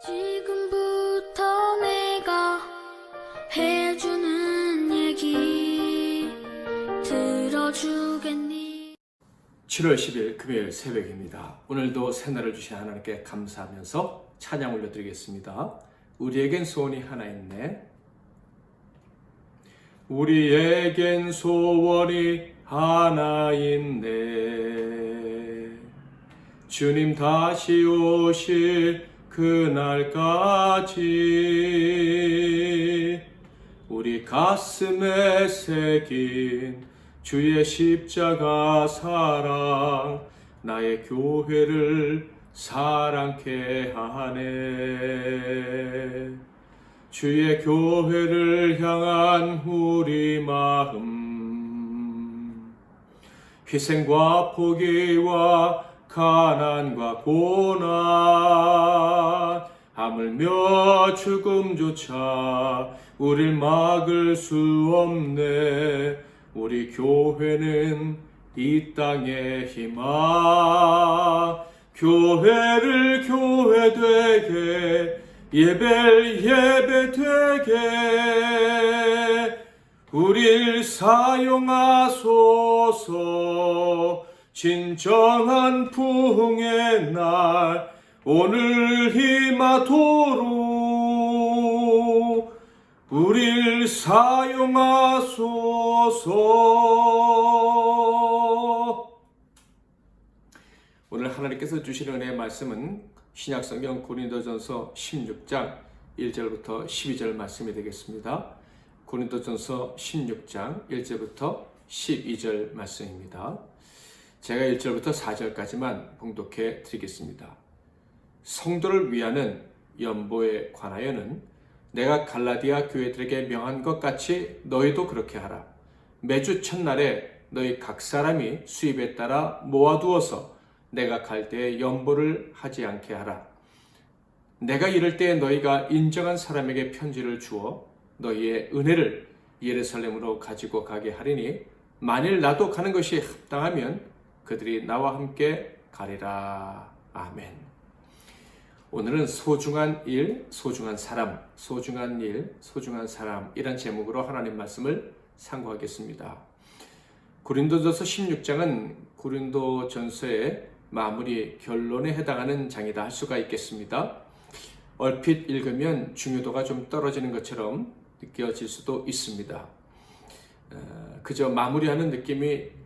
지금부터 내가 해주는 얘기 들어주겠니? 7월 10일 금요일 새벽입니다. 오늘도 새날을 주신 하나님께 감사하면서 찬양 올려드리겠습니다. 우리에겐 소원이 하나 있네. 우리에겐 소원이 하나 있네. 주님 다시 오실 그날까지 우리 가슴에 새긴 주의 십자가 사랑 나의 교회를 사랑케 하네. 주의 교회를 향한 우리 마음 희생과 포기와 가난과 고난 하물며 죽음조차 우릴 막을 수 없네. 우리 교회는 이 땅의 희망 교회를 교회 되게 예배를 예배 되게 우릴 사용하소서. 진정한 부흥의 날 오늘 임하도록 우릴 사용하소서. 오늘 하나님께서 주시는 은혜의 말씀은 신약성경 고린도전서 16장 1절부터 12절 말씀이 되겠습니다. 고린도전서 16장 1절부터 12절 말씀입니다. 제가 1절부터 4절까지만 봉독해 드리겠습니다. 성도를 위하는 연보에 관하여는 내가 갈라디아 교회들에게 명한 것 같이 너희도 그렇게 하라. 매주 첫날에 너희 각 사람이 수입에 따라 모아두어서 내가 갈 때에 연보를 하지 않게 하라. 내가 이럴 때에 너희가 인정한 사람에게 편지를 주어 너희의 은혜를 예루살렘으로 가지고 가게 하리니 만일 나도 가는 것이 합당하면 그들이 나와 함께 가리라. 아멘. 오늘은 소중한 일, 소중한 사람, 소중한 일, 소중한 사람 이란 제목으로 하나님 말씀을 상고하겠습니다. 고린도전서 16장은 고린도전서의 마무리 결론에 해당하는 장이다 할 수가 있겠습니다. 얼핏 읽으면 중요도가 좀 떨어지는 것처럼 느껴질 수도 있습니다. 그저 마무리하는 느낌이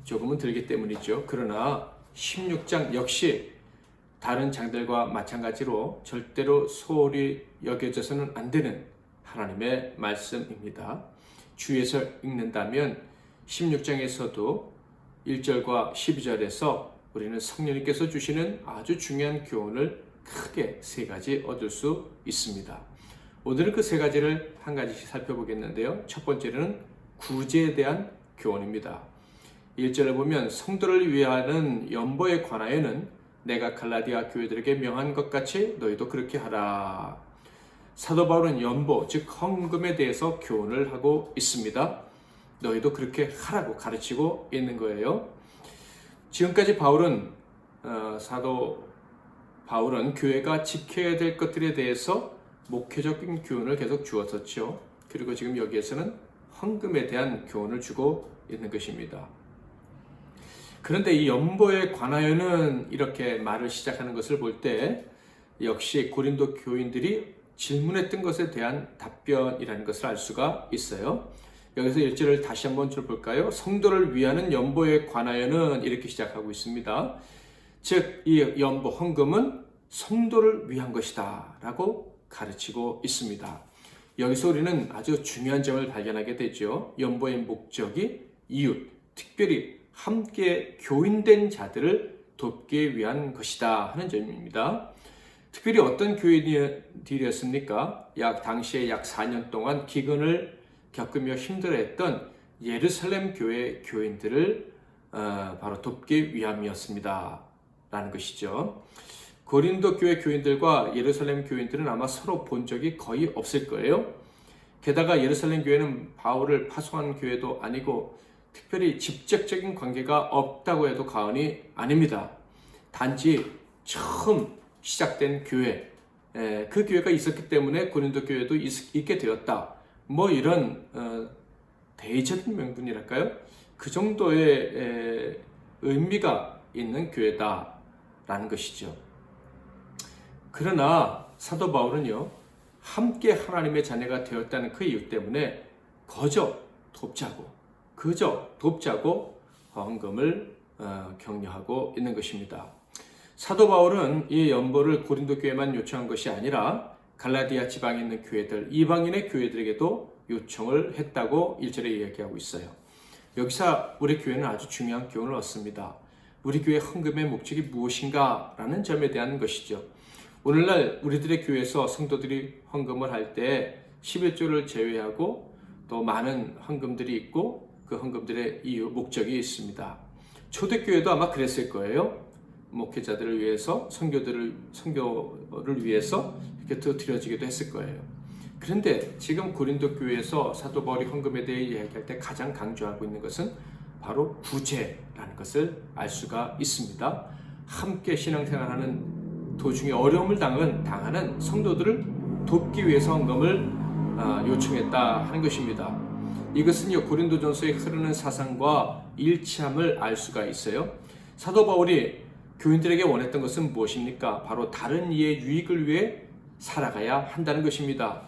조금은 들기 때문이죠. 그러나 16장 역시 다른 장들과 마찬가지로 절대로 소홀히 여겨져서는 안 되는 하나님의 말씀입니다. 주위에서 읽는다면 16장에서도 1절과 12절에서 우리는 성령님께서 주시는 아주 중요한 교훈을 크게 세 가지 얻을 수 있습니다. 오늘은 그 세 가지를 한 가지씩 살펴보겠는데요. 첫 번째는 구제에 대한 교훈입니다. 1절에 보면 성도를 위하는 연보에 관하여는 내가 갈라디아 교회들에게 명한 것 같이 너희도 그렇게 하라. 사도 바울은 연보, 즉 헌금에 대해서 교훈을 하고 있습니다. 너희도 그렇게 하라고 가르치고 있는 거예요. 지금까지 사도 바울은 교회가 지켜야 될 것들에 대해서 목회적인 교훈을 계속 주었었죠. 그리고 지금 여기에서는 헌금에 대한 교훈을 주고 있는 것입니다. 그런데 이 연보에 관하여는 이렇게 말을 시작하는 것을 볼 때 역시 고린도 교인들이 질문했던 것에 대한 답변이라는 것을 알 수가 있어요. 여기서 1절을 다시 한번 볼까요? 성도를 위하는 연보에 관하여는 이렇게 시작하고 있습니다. 즉, 이 연보 헌금은 성도를 위한 것이다 라고 가르치고 있습니다. 여기서 우리는 아주 중요한 점을 발견하게 되죠. 연보의 목적이 이웃, 특별히 함께 교인된 자들을 돕기 위한 것이다 하는 점입니다. 특별히 어떤 교인들이었습니까? 당시에 약 4년 동안 기근을 겪으며 힘들어했던 예루살렘 교회 교인들을 바로 돕기 위함이었습니다 라는 것이죠. 고린도 교회 교인들과 예루살렘 교인들은 아마 서로 본 적이 거의 없을 거예요. 게다가 예루살렘 교회는 바울을 파송한 교회도 아니고 특별히 직접적인 관계가 없다고 해도 과언이 아닙니다. 단지 처음 시작된 교회, 그 교회가 있었기 때문에 고린도 교회도 있게 되었다. 뭐 이런 대의적인 명분이랄까요? 그 정도의 의미가 있는 교회다라는 것이죠. 그러나 사도 바울은요, 함께 하나님의 자녀가 되었다는 그 이유 때문에 그저 돕자고 헌금을 격려하고 있는 것입니다. 사도 바울은 이 연보를 고린도 교회만 요청한 것이 아니라 갈라디아 지방에 있는 교회들, 이방인의 교회들에게도 요청을 했다고 1절에 이야기하고 있어요. 여기서 우리 교회는 아주 중요한 교훈을 얻습니다. 우리 교회 헌금의 목적이 무엇인가 라는 점에 대한 것이죠. 오늘날 우리들의 교회에서 성도들이 헌금을 할 때 11조를 제외하고 또 많은 헌금들이 있고 그 헌금들의 이유, 목적이 있습니다. 초대교회도 아마 그랬을 거예요. 목회자들을 위해서, 선교를 위해서 이렇게 더 드려지기도 했을 거예요. 그런데 지금 고린도 교회에서 사도 바울이 헌금에 대해 이야기할 때 가장 강조하고 있는 것은 바로 구제라는 것을 알 수가 있습니다. 함께 신앙생활하는 도중에 어려움을 당하는 성도들을 돕기 위해서 헌금을 요청했다 하는 것입니다. 이것은요, 고린도전서에 흐르는 사상과 일치함을 알 수가 있어요. 사도 바울이 교인들에게 원했던 것은 무엇입니까? 바로 다른 이의 유익을 위해 살아가야 한다는 것입니다.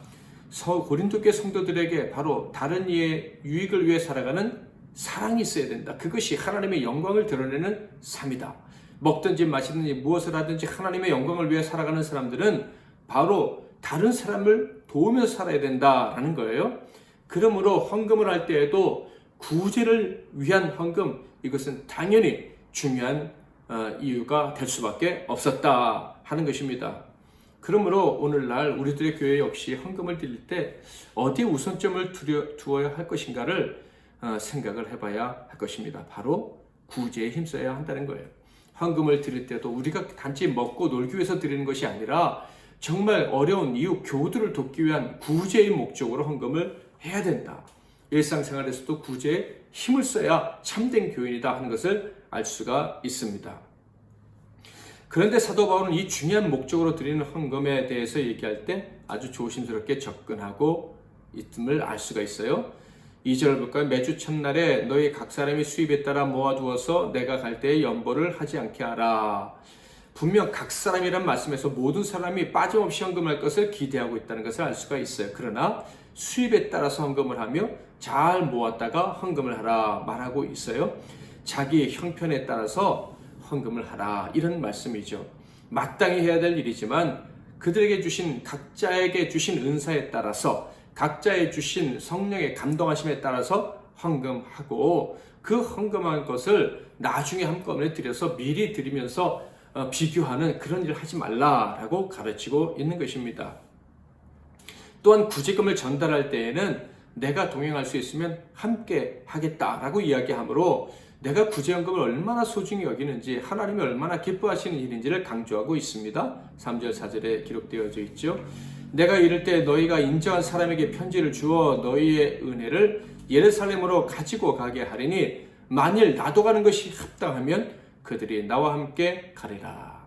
고린도교회 성도들에게 바로 다른 이의 유익을 위해 살아가는 사랑이 있어야 된다. 그것이 하나님의 영광을 드러내는 삶이다. 먹든지 마시든지 무엇을 하든지 하나님의 영광을 위해 살아가는 사람들은 바로 다른 사람을 도우면서 살아야 된다라는 거예요. 그러므로 헌금을 할 때에도 구제를 위한 헌금, 이것은 당연히 중요한 이유가 될 수밖에 없었다 하는 것입니다. 그러므로 오늘날 우리들의 교회 역시 헌금을 드릴 때 어디에 우선점을 두어야 할 것인가를 생각을 해봐야 할 것입니다. 바로 구제에 힘써야 한다는 거예요. 헌금을 드릴 때도 우리가 단지 먹고 놀기 위해서 드리는 것이 아니라 정말 어려운 이웃 교우들을 돕기 위한 구제의 목적으로 헌금을 해야 된다. 일상생활에서도 구제에 힘을 써야 참된 교인이다 하는 것을 알 수가 있습니다. 그런데 사도 바울은 이 중요한 목적으로 드리는 헌금에 대해서 얘기할 때 아주 조심스럽게 접근하고 있음을 알 수가 있어요. 2절 볼까요? 매주 첫날에 너희 각 사람이 수입에 따라 모아두어서 내가 갈 때에 연보를 하지 않게 하라. 분명 각 사람이란 말씀에서 모든 사람이 빠짐없이 헌금할 것을 기대하고 있다는 것을 알 수가 있어요. 그러나 수입에 따라서 헌금을 하며 잘 모았다가 헌금을 하라 말하고 있어요. 자기 형편에 따라서 헌금을 하라, 이런 말씀이죠. 마땅히 해야 될 일이지만 그들에게 주신, 각자에게 주신 은사에 따라서, 각자의 주신 성령의 감동하심에 따라서 헌금하고, 그 헌금한 것을 나중에 한꺼번에 드려서 미리 드리면서 비교하는 그런 일을 하지 말라라고 가르치고 있는 것입니다. 또한 구제금을 전달할 때에는 내가 동행할 수 있으면 함께 하겠다라고 이야기하므로 내가 구제연금을 얼마나 소중히 여기는지, 하나님이 얼마나 기뻐하시는 일인지를 강조하고 있습니다. 3절 4절에 기록되어져 있죠. 내가 이를 때 너희가 인정한 사람에게 편지를 주어 너희의 은혜를 예루살렘으로 가지고 가게 하리니 만일 나도 가는 것이 합당하면 그들이 나와 함께 가리라.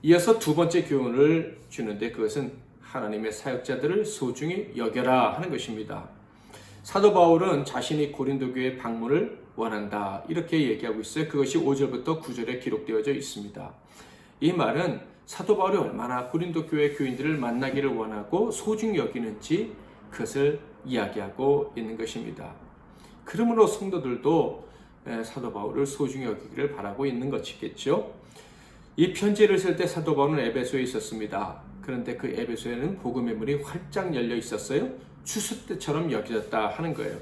이어서 두 번째 교훈을 주는데 그것은 하나님의 사역자들을 소중히 여겨라 하는 것입니다. 사도 바울은 자신이 고린도 교회 방문을 원한다, 이렇게 얘기하고 있어요. 그것이 5절부터 9절에 기록되어져 있습니다. 이 말은 사도 바울이 얼마나 고린도 교회 교인들을 만나기를 원하고 소중히 여기는지 그것을 이야기하고 있는 것입니다. 그러므로 성도들도 사도 바울을 소중히 여기기를 바라고 있는 것이겠죠. 이 편지를 쓸 때 사도 바울은 에베소에 있었습니다. 그런데 그 에베소에는 복음의 문이 활짝 열려 있었어요. 추수 때처럼 여겨졌다 하는 거예요.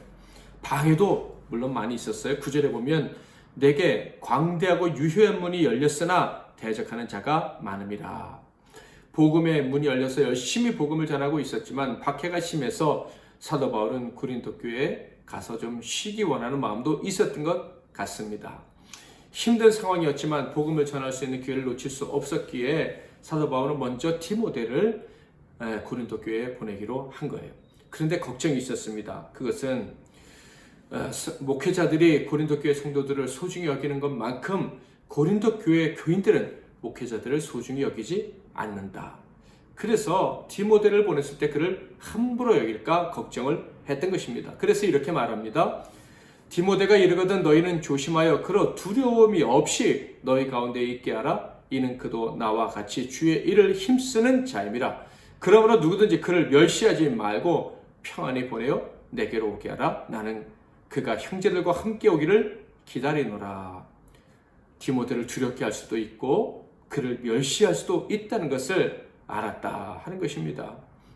방해도 물론 많이 있었어요. 9절에 보면 내게 광대하고 유효한 문이 열렸으나 대적하는 자가 많음이라. 복음의 문이 열려서 열심히 복음을 전하고 있었지만 박해가 심해서 사도 바울은 고린도 교회에 가서 좀 쉬기 원하는 마음도 있었던 것 같습니다. 힘든 상황이었지만 복음을 전할 수 있는 기회를 놓칠 수 없었기에 사도 바울은 먼저 디모데를 고린도 교회에 보내기로 한 거예요. 그런데 걱정이 있었습니다. 그것은 목회자들이 고린도 교회 성도들을 소중히 여기는 것만큼 고린도 교회 교인들은 목회자들을 소중히 여기지 않는다. 그래서 디모데를 보냈을 때 그를 함부로 여길까 걱정을 했던 것입니다. 그래서 이렇게 말합니다. 디모데가 이르거든 너희는 조심하여 그러 두려움이 없이 너희 가운데 있게 하라. 이는 그도 나와 같이 주의 일을 힘쓰는 자임이라. 그러므로 누구든지 그를 멸시하지 말고 평안히 보내어 내게로 오게 하라. 나는 그가 형제들과 함께 오기를 기다리노라. 디모데를 두렵게 할 수도 있고 그를 멸시할 수도 있다는 것을 알았다 하는 것입니다.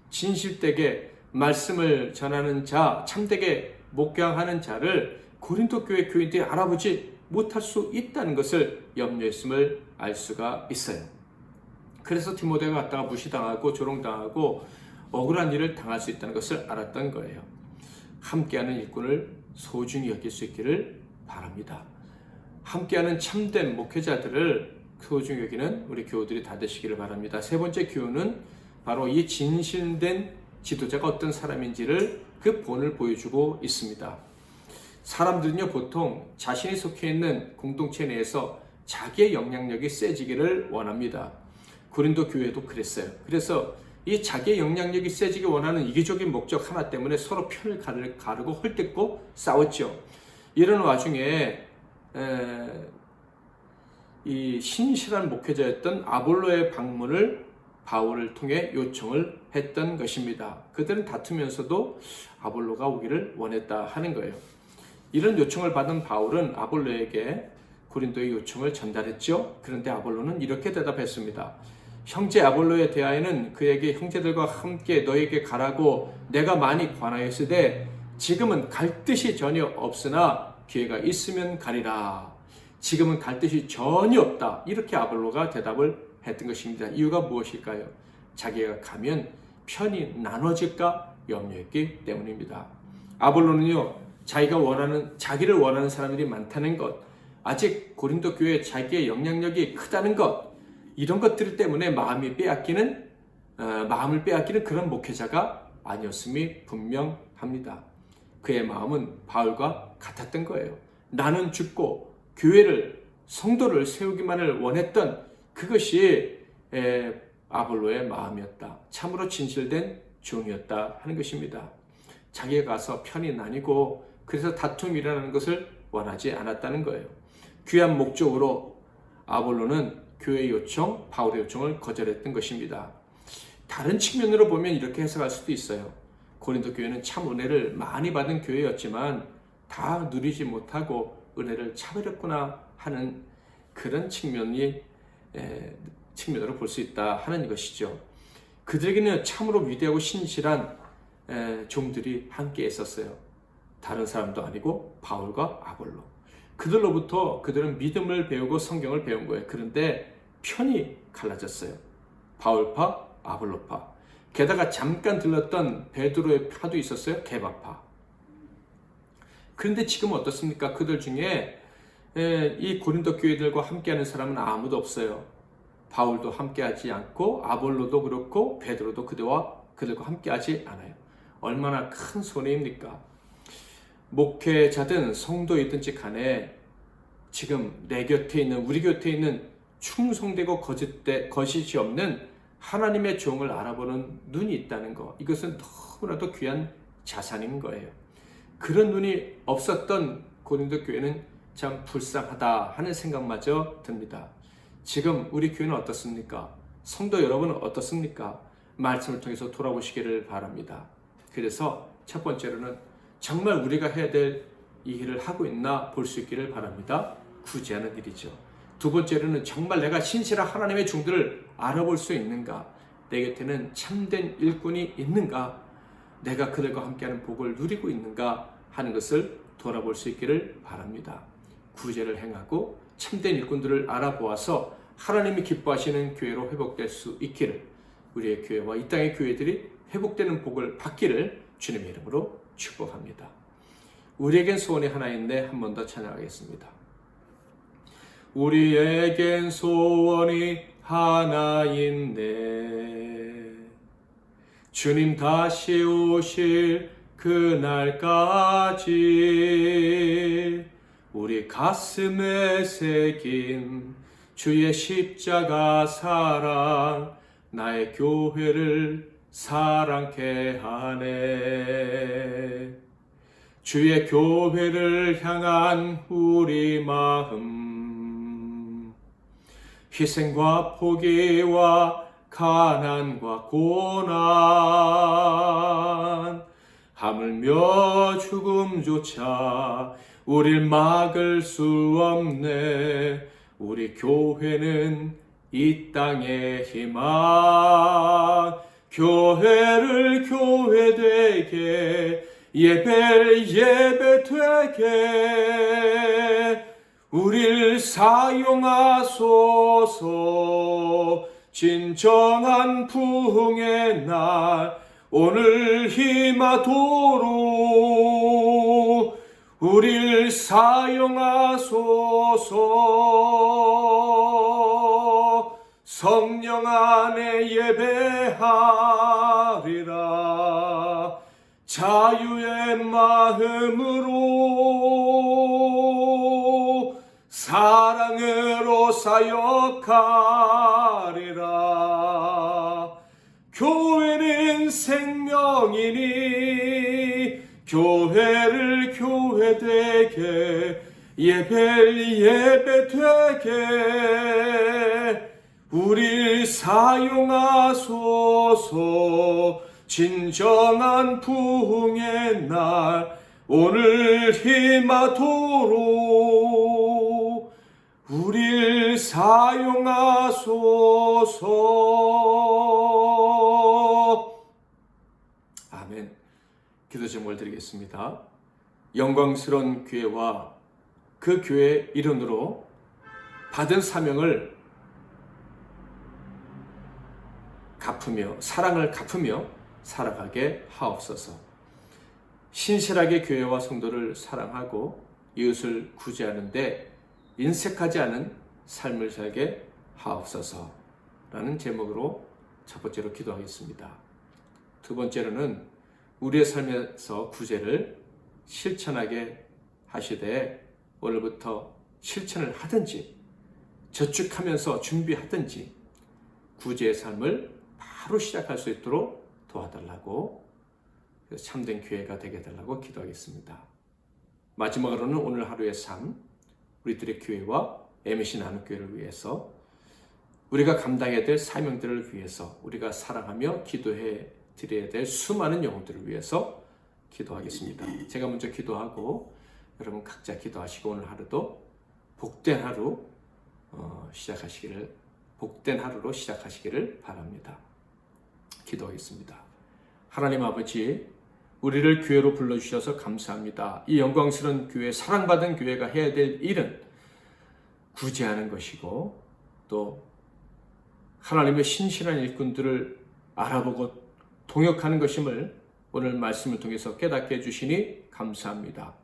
진실되게 말씀을 전하는 자, 참되게 목양하는 자를 고린도 교회 교인들이 알아보지 못할 수 있다는 것을 염려했음을 알 수가 있어요. 그래서 디모데가 갔다가 무시당하고 조롱당하고 억울한 일을 당할 수 있다는 것을 알았던 거예요. 함께하는 일꾼을 소중히 여길 수 있기를 바랍니다. 함께하는 참된 목회자들을 소중히 여기는 우리 교우들이 다 되시기를 바랍니다. 세 번째 교훈은 바로 이 진실된 지도자가 어떤 사람인지를 그 본을 보여주고 있습니다. 사람들은요 보통 자신이 속해 있는 공동체 내에서 자기의 영향력이 세지기를 원합니다. 고린도 교회도 그랬어요. 그래서 이 자기의 영향력이 세지기 원하는 이기적인 목적 하나 때문에 서로 편을 가르고 헐뜯고 싸웠죠. 이런 와중에 이 신실한 목회자였던 아볼로의 방문을 바울을 통해 요청을 했던 것입니다. 그들은 다투면서도 아볼로가 오기를 원했다 하는 거예요. 이런 요청을 받은 바울은 아볼로에게 고린도의 요청을 전달했죠. 그런데 아볼로는 이렇게 대답했습니다. 형제 아볼로에 대하여는 그에게 형제들과 함께 너에게 가라고 내가 많이 권하였으되 지금은 갈 뜻이 전혀 없으나 기회가 있으면 가리라. 지금은 갈 뜻이 전혀 없다. 이렇게 아볼로가 대답을 했던 것입니다. 이유가 무엇일까요? 자기가 가면 편이 나눠질까 염려했기 때문입니다. 아볼로는요, 자기를 원하는 사람들이 많다는 것, 아직 고린도 교회에 자기의 영향력이 크다는 것, 이런 것들 때문에 마음을 빼앗기는 그런 목회자가 아니었음이 분명합니다. 그의 마음은 바울과 같았던 거예요. 나는 죽고 교회를, 성도를 세우기만을 원했던 그것이 아볼로의 마음이었다. 참으로 진실된 종이었다 하는 것입니다. 자기가 가서 편이 나뉘고 그래서 다툼이 일어나는 것을 원하지 않았다는 거예요. 귀한 목적으로 아볼로는 교회의 요청, 바울의 요청을 거절했던 것입니다. 다른 측면으로 보면 이렇게 해석할 수도 있어요. 고린도 교회는 참 은혜를 많이 받은 교회였지만 다 누리지 못하고 은혜를 차버렸구나 하는 그런 측면으로 볼 수 있다 하는 것이죠. 그들에게는 참으로 위대하고 신실한 종들이 함께 있었어요. 다른 사람도 아니고 바울과 아볼로. 그들로부터 그들은 믿음을 배우고 성경을 배운 거예요. 그런데 편이 갈라졌어요. 바울파, 아볼로파. 게다가 잠깐 들렀던 베드로의 파도 있었어요. 게바파. 그런데 지금 어떻습니까? 그들 중에 이 고린도 교회들과 함께하는 사람은 아무도 없어요. 바울도 함께하지 않고 아볼로도 그렇고 베드로도 그들과 함께하지 않아요. 얼마나 큰 손해입니까? 목회자든 성도이든지 간에 지금 내 곁에 있는, 우리 곁에 있는 충성되고 거짓이 없는 하나님의 종을 알아보는 눈이 있다는 것, 이것은 너무나도 귀한 자산인 거예요. 그런 눈이 없었던 고린도 교회는 참 불쌍하다 하는 생각마저 듭니다. 지금 우리 교회는 어떻습니까? 성도 여러분은 어떻습니까? 말씀을 통해서 돌아보시기를 바랍니다. 그래서 첫 번째로는 정말 우리가 해야 될 이 일을 하고 있나 볼 수 있기를 바랍니다. 구제하는 일이죠. 두 번째로는 정말 내가 신실한 하나님의 종들을 알아볼 수 있는가? 내 곁에는 참된 일꾼이 있는가? 내가 그들과 함께하는 복을 누리고 있는가? 하는 것을 돌아볼 수 있기를 바랍니다. 구제를 행하고 참된 일꾼들을 알아보아서 하나님이 기뻐하시는 교회로 회복될 수 있기를, 우리의 교회와 이 땅의 교회들이 회복되는 복을 받기를 주님의 이름으로 축복합니다. 우리에겐 소원이 하나 있네. 한 번 더 찬양하겠습니다. 우리에겐 소원이 하나 있네. 주님 다시 오실 그날까지 우리 가슴에 새긴 주의 십자가 사랑 나의 교회를 사랑케 하네. 주의 교회를 향한 우리 마음, 희생과 포기와 가난과 고난, 하물며 죽음조차 우릴 막을 수 없네. 우리 교회는 이 땅의 희망, 교회를 교회되게, 예배를 예배되게 우릴 사용하소서. 진정한 부흥의 날 오늘 임하도록 우릴 사용하소서. 성령 안에 예배하리라. 자유의 마음으로 사랑으로 사역하리라. 교회는 생명이니 교회를 교회되게, 예배를 예배되게 우릴 사용하소서. 진정한 부흥의 날 오늘 임하도록 우릴 사용하소서. 아멘. 기도 제목을 드리겠습니다. 영광스러운 교회와 그 교회의 일원으로 받은 사명을 갚으며, 사랑을 갚으며 살아가게 하옵소서. 신실하게 교회와 성도를 사랑하고 이웃을 구제하는데 인색하지 않은 삶을 살게 하옵소서 라는 제목으로 첫 번째로 기도하겠습니다. 두 번째로는 우리의 삶에서 구제를 실천하게 하시되 오늘부터 실천을 하든지 저축하면서 준비하든지 구제의 삶을 바로 시작할 수 있도록 도와달라고, 참된 교회가 되게 해달라고 기도하겠습니다. 마지막으로는 오늘 하루의 삶, 우리들의 교회와 MBC 나눔교회를 위해서, 우리가 감당해야 될 사명들을 위해서, 우리가 사랑하며 기도해 드려야 될 수많은 영혼들을 위해서 기도하겠습니다. 제가 먼저 기도하고 여러분 각자 기도하시고 오늘 하루도 복된 하루 복된 하루로 시작하시기를 바랍니다. 기도하겠습니다. 하나님 아버지, 우리를 교회로 불러주셔서 감사합니다. 이 영광스러운 교회, 사랑받은 교회가 해야 될 일은 구제하는 것이고, 또 하나님의 신실한 일꾼들을 알아보고 동역하는 것임을 오늘 말씀을 통해서 깨닫게 해주시니 감사합니다.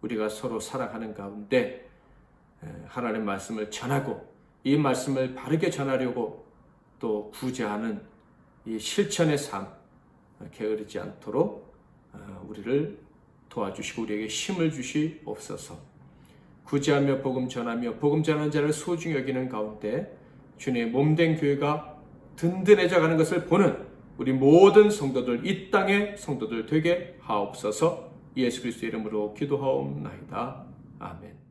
우리가 서로 사랑하는 가운데 하나님의 말씀을 전하고 이 말씀을 바르게 전하려고 또 구제하는 이 실천의 삶 게으르지 않도록 우리를 도와주시고 우리에게 힘을 주시옵소서. 구제하며 복음 전하며 복음 전하는 자를 소중히 여기는 가운데 주님의 몸된 교회가 든든해져 가는 것을 보는 우리 모든 성도들, 이 땅의 성도들 되게 하옵소서. 예수 그리스도의 이름으로 기도하옵나이다. 아멘.